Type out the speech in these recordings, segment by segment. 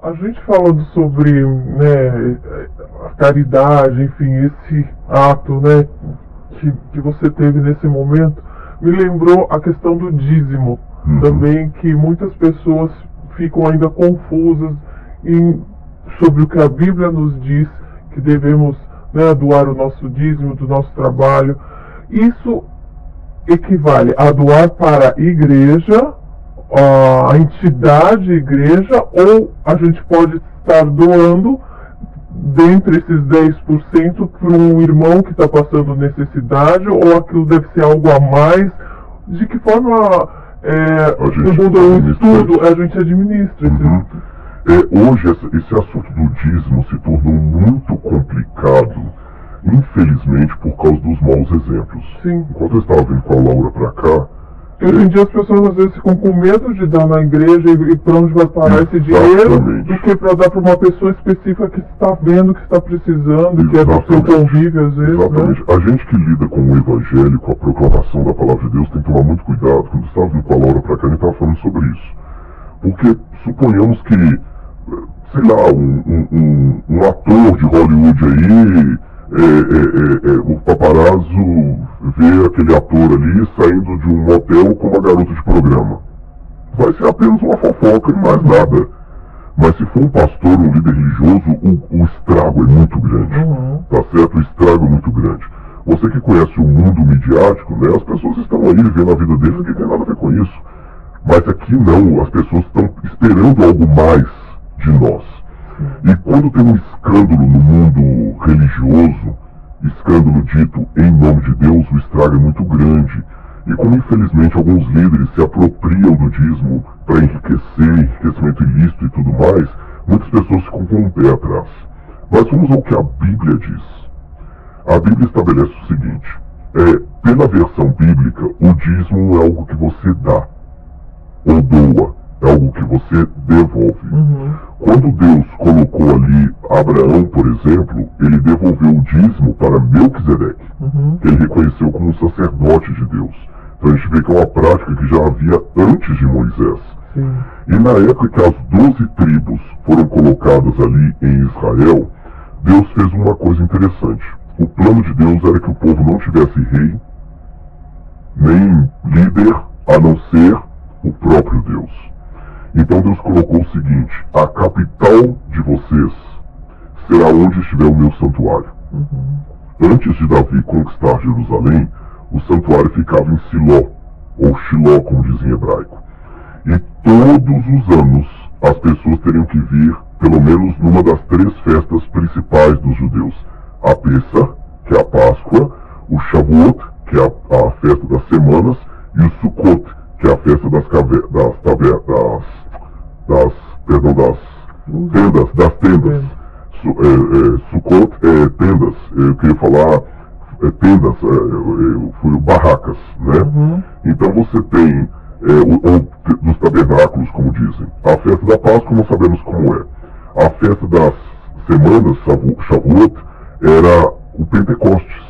A gente falando sobre, né, a caridade, enfim, esse ato, né, que você teve nesse momento, me lembrou a questão do dízimo. Também, que muitas pessoas ficam ainda confusas sobre o que a Bíblia nos diz, que devemos, né, doar o nosso dízimo do nosso trabalho. Isso equivale a doar para a igreja, a entidade igreja, ou a gente pode estar doando dentre esses 10% para um irmão que está passando necessidade, ou aquilo deve ser algo a mais? De que forma, segundo o estudo, a gente administra? Hoje esse assunto do dízimo se tornou muito complicado, infelizmente, por causa dos maus exemplos. Sim. Enquanto eu estava vindo com a Laura para cá, hoje em dia as pessoas às vezes ficam com medo de dar na igreja e para onde vai parar esse dinheiro, do que para dar para uma pessoa específica que está vendo, que está precisando, que é do seu convívio às vezes. Exatamente. Né? A gente que lida com o evangelho, com a proclamação da palavra de Deus, tem que tomar muito cuidado. Quando eu estava vindo com a Laura para cá, a gente estava falando sobre isso. Porque suponhamos que, sei lá, um ator de Hollywood aí, o paparazzo vê aquele ator ali saindo de um motel com uma garota de programa. Vai ser apenas uma fofoca e mais nada. Mas se for um pastor, um líder religioso, o estrago é muito grande. Tá certo? O estrago é muito grande. Você que conhece o mundo midiático, né? As pessoas estão aí vivendo a vida deles, ninguém tem nada a ver com isso. Mas aqui não, as pessoas estão esperando algo mais de nós. E quando tem um escândalo no mundo religioso, escândalo dito em nome de Deus, o estrago é muito grande. E como infelizmente alguns líderes se apropriam do dízimo para enriquecer, enriquecimento ilícito e tudo mais, muitas pessoas ficam com um pé atrás. Mas vamos ao que a Bíblia diz. A Bíblia estabelece o seguinte: pela versão bíblica, o dízimo é algo que você dá ou doa, é algo que você devolve. Quando Deus colocou ali Abraão, por exemplo, ele devolveu o dízimo para Melquisedeque, que ele reconheceu como um sacerdote de Deus. Então a gente vê que é uma prática que já havia antes de Moisés. Sim. E na época que as 12 tribos foram colocadas ali em Israel, Deus fez uma coisa interessante. O plano de Deus era que o povo não tivesse rei, nem líder, a não ser o próprio Deus. Então Deus colocou o seguinte: a capital de vocês será onde estiver o meu santuário. Antes de Davi conquistar Jerusalém, o santuário ficava em Siló, ou Shiló, como dizem em hebraico. E todos os anos as pessoas teriam que vir, pelo menos numa das 3 festas principais dos judeus: a Pessa, que é a Páscoa, o Shavuot, que é a festa das semanas, e o Sukkot, que é a festa das tendas. Sukkot é tendas. Eu queria falar tendas, barracas, né? Então você tem dos tabernáculos, como dizem. A festa da Páscoa não sabemos como é. A festa das semanas, Shavuot, era o Pentecostes.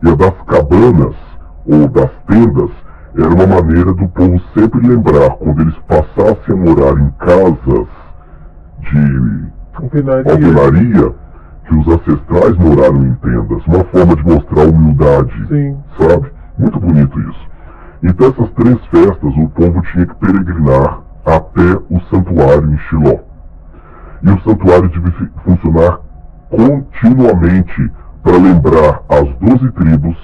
E a das cabanas, ou das tendas, era uma maneira do povo sempre lembrar, quando eles passassem a morar em casas de alvenaria, que os ancestrais moraram em tendas. Uma forma de mostrar humildade. Sim. Sabe? Muito bonito isso. Então essas 3 festas o povo tinha que peregrinar até o santuário em Shiló. E o santuário devia funcionar continuamente para lembrar as 12 tribos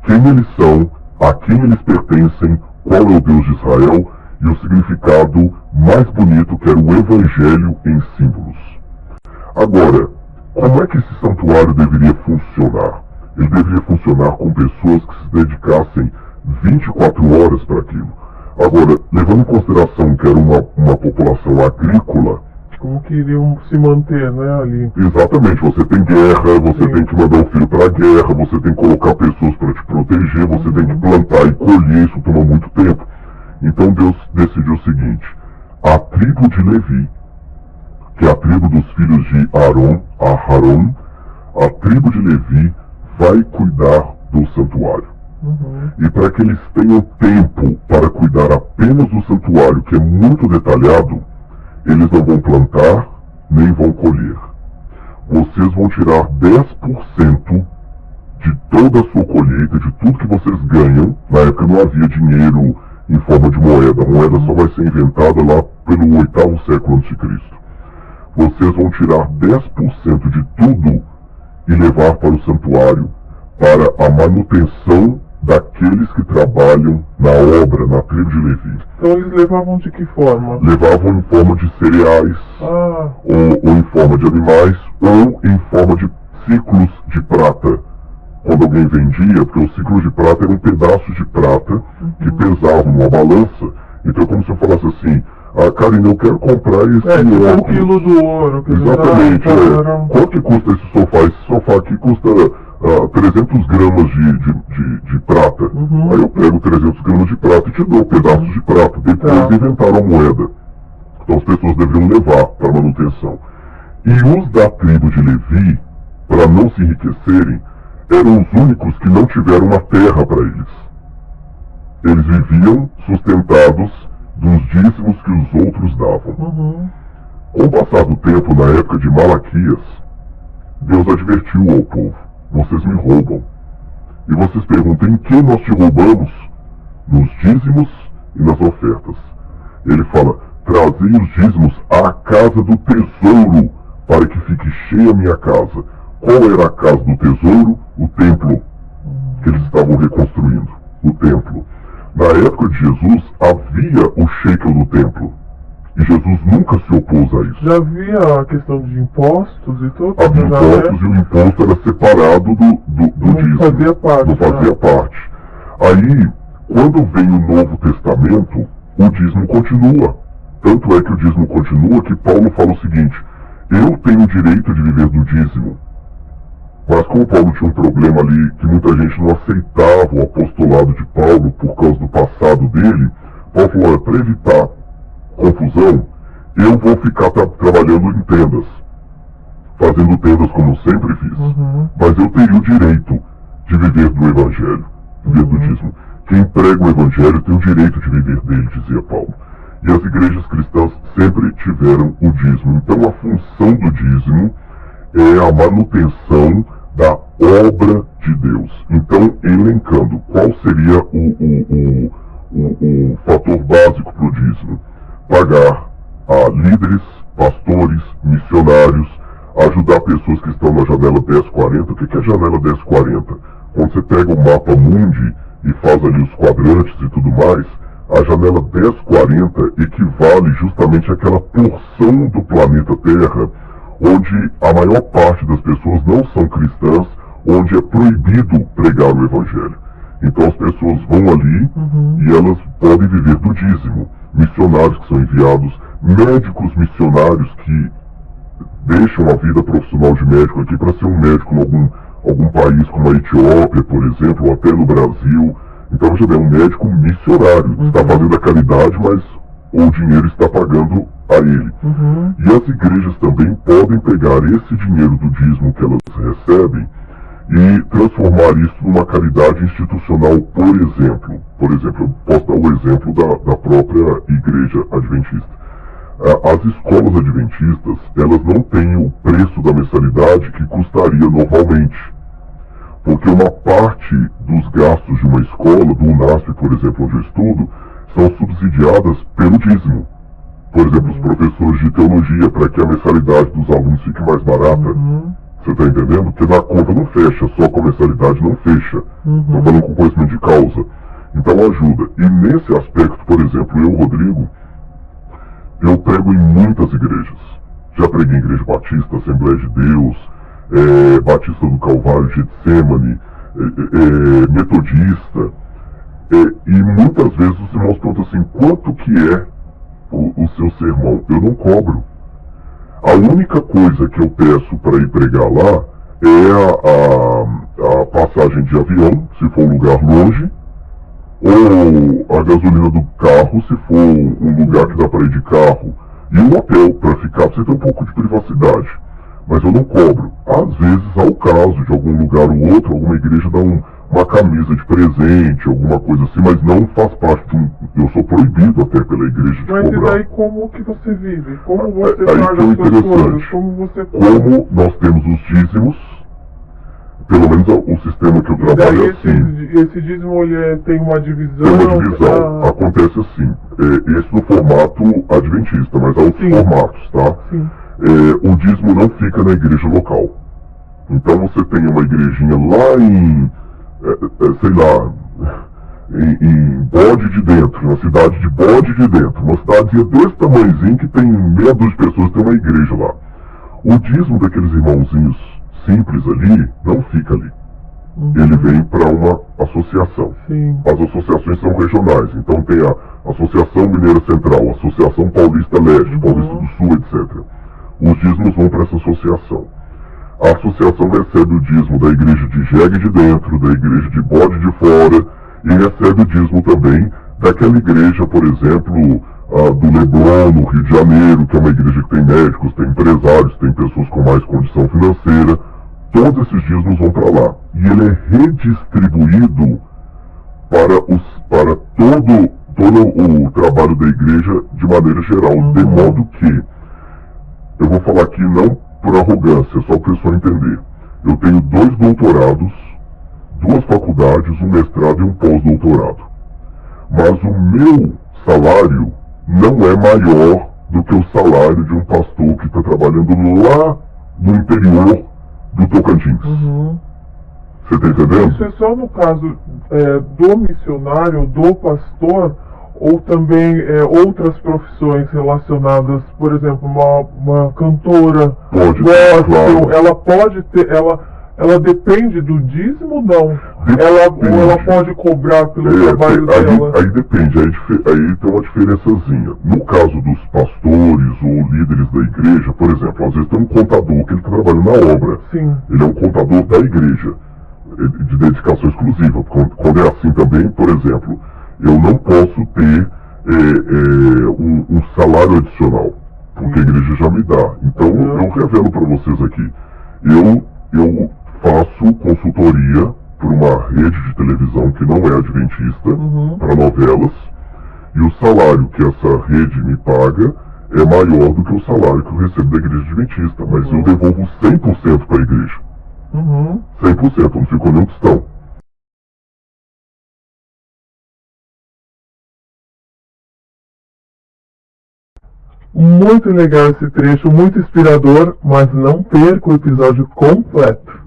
quem eles são, a quem eles pertencem, qual é o Deus de Israel e o significado mais bonito, que era o Evangelho em símbolos. Agora, como é que esse santuário deveria funcionar? Ele deveria funcionar com pessoas que se dedicassem 24 horas para aquilo. Agora, levando em consideração que era uma população agrícola, como que iriam se manter, né, ali? Exatamente, você tem guerra, você tem que mandar o filho para a guerra, você tem que colocar pessoas para te proteger, você tem que plantar e colher, isso toma muito tempo. Então Deus decidiu o seguinte: a tribo de Levi, que é a tribo dos filhos de Aharon, a tribo de Levi vai cuidar do santuário. E para que eles tenham tempo para cuidar apenas do santuário, que é muito detalhado, eles não vão plantar, nem vão colher. Vocês vão tirar 10% de toda a sua colheita, de tudo que vocês ganham. Na época não havia dinheiro em forma de moeda. A moeda só vai ser inventada lá pelo 8º século a.C. Vocês vão tirar 10% de tudo e levar para o santuário, para a manutenção daqueles que trabalham na obra, na tribo de Levi. Então eles levavam de que forma? Levavam em forma de cereais, ou em forma de animais, ou em forma de ciclos de prata. Quando alguém vendia, porque os ciclos de prata eram pedaços de prata que pesavam numa balança. Então é como se eu falasse assim: Karine, eu quero comprar esse óculos. 1 quilo do ouro. Exatamente. Quanto que custa esse sofá? Esse sofá aqui custa 300 gramas de prata. Aí eu pego 300 gramas de prata e te dou pedaços de prata. Depois inventaram a moeda. Então as pessoas deveriam levar para manutenção. E os da tribo de Levi, para não se enriquecerem, eram os únicos que não tiveram uma terra para eles. Eles viviam sustentados dos dízimos que os outros davam. Com o passar do tempo, na época de Malaquias, Deus advertiu ao povo: vocês me roubam. E vocês perguntam: em que nós te roubamos? Nos dízimos e nas ofertas. Ele fala: trazei os dízimos à casa do tesouro, para que fique cheia a minha casa. Qual era a casa do tesouro? O templo que eles estavam reconstruindo. O templo. Na época de Jesus, havia o shekel do templo. E Jesus nunca se opôs a isso. Já havia a questão de impostos e tudo? Havia impostos, e o imposto era separado do dízimo. Fazia parte. Não fazia parte. Aí, quando vem o Novo Testamento, o dízimo continua. Tanto é que o dízimo continua que Paulo fala o seguinte: eu tenho o direito de viver do dízimo. Mas como Paulo tinha um problema ali, que muita gente não aceitava o apostolado de Paulo por causa do passado dele, Paulo falou: olha, para evitar confusão, eu vou ficar trabalhando em tendas, fazendo tendas como eu sempre fiz. Mas eu teria o direito de viver do Evangelho, viver do dízimo. Quem prega o Evangelho tem o direito de viver dele, dizia Paulo. E as igrejas cristãs sempre tiveram o dízimo. Então a função do dízimo é a manutenção da obra de Deus. Então, elencando, qual seria o fator básico para o dízimo? Pagar a líderes, pastores, missionários, ajudar pessoas que estão na janela 1040. O que é a janela 1040? Quando você pega o mapa mundi e faz ali os quadrantes e tudo mais, a janela 1040 equivale justamente àquela porção do planeta Terra onde a maior parte das pessoas não são cristãs, onde é proibido pregar o Evangelho. Então as pessoas vão ali e elas podem viver do dízimo. Missionários que são enviados, médicos missionários que deixam a vida profissional de médico aqui para ser um médico em algum país como a Etiópia, por exemplo, ou até no Brasil. Então você vê um médico missionário, está fazendo a caridade, mas o dinheiro está pagando a ele. E as igrejas também podem pegar esse dinheiro do dízimo que elas recebem e transformar isso numa caridade institucional, por exemplo. Por exemplo, eu posso dar o exemplo da própria igreja adventista. As escolas adventistas, elas não têm o preço da mensalidade que custaria normalmente. Porque uma parte dos gastos de uma escola, do UNASP, por exemplo, onde eu estudo, são subsidiadas pelo dízimo. Por exemplo, os professores de teologia, para que a mensalidade dos alunos fique mais barata. Você está entendendo? Porque na conta não fecha, só com a mensalidade não fecha. Estou falando com conhecimento de causa. Então ajuda. E nesse aspecto, por exemplo, eu, Rodrigo, eu prego em muitas igrejas. Já preguei em Igreja Batista, Assembleia de Deus, Batista do Calvário, Getsemane, Metodista. E muitas vezes os irmãos perguntam assim: quanto que é o seu sermão? Eu não cobro. A única coisa que eu peço para ir pregar lá é a passagem de avião, se for um lugar longe, ou a gasolina do carro, se for um lugar que dá para ir de carro, e um hotel para ficar, para você ter um pouco de privacidade. Mas eu não cobro. Às vezes, ao caso de algum lugar ou outro, alguma igreja dá uma camisa de presente, alguma coisa assim, mas não faz parte de um... Eu sou proibido até pela igreja de Mas cobrar. e daí como que você vive? Como você Aí paga que é as suas interessante. coisas? Como você... Como nós temos os dízimos, pelo menos o sistema que eu E daí trabalho é assim. esse dízimo ele tem uma divisão? Tem uma divisão. Acontece assim. Esse no formato adventista, mas há outros Sim. formatos, tá? Sim. O dízimo não fica na igreja local. Então você tem uma igrejinha lá em, sei lá, em Bode de Dentro, na cidade de Bode de Dentro, uma cidadezinha desse tamanhozinho que tem meia dúzia de pessoas, tem uma igreja lá. O dízimo daqueles irmãozinhos simples ali não fica ali. Ele vem para uma associação. Sim. As associações são regionais, então tem a Associação Mineira Central, a Associação Paulista Leste, Paulista do Sul, etc. Os dízimos vão para essa associação. A associação recebe o dízimo da igreja de Jegue de Dentro, da igreja de Bode de Fora, e recebe o dízimo também daquela igreja, por exemplo, do Leblon, no Rio de Janeiro, que é uma igreja que tem médicos, tem empresários, tem pessoas com mais condição financeira. Todos esses dízimos vão para lá. E ele é redistribuído para todo o trabalho da igreja de maneira geral, de modo que, eu vou falar aqui não por arrogância, só para o pessoal entender. Eu tenho 2 doutorados, 2 faculdades, um mestrado e um pós-doutorado. Mas o meu salário não é maior do que o salário de um pastor que está trabalhando lá no interior do Tocantins. Você está entendendo? Isso é só no caso do missionário, do pastor, ou também outras profissões relacionadas, por exemplo, uma cantora, Pode, gospel, claro. ela pode ter, ela depende do dízimo, não? Ou ela pode cobrar pelo trabalho dela? Aí depende, aí tem uma diferençazinha. No caso dos pastores ou líderes da igreja, por exemplo, às vezes tem um contador que ele está trabalhando na obra. Sim. Ele é um contador da igreja, de dedicação exclusiva. Quando é assim também, por exemplo, eu não posso ter um salário adicional, porque a igreja já me dá. Então, eu revelo para vocês aqui. Eu faço consultoria por uma rede de televisão que não é adventista, para novelas, e o salário que essa rede me paga é maior do que o salário que eu recebo da igreja adventista, mas eu devolvo 100% para a igreja. 100%, não ficou nenhum tostão. Muito legal esse trecho, muito inspirador, mas não perca o episódio completo.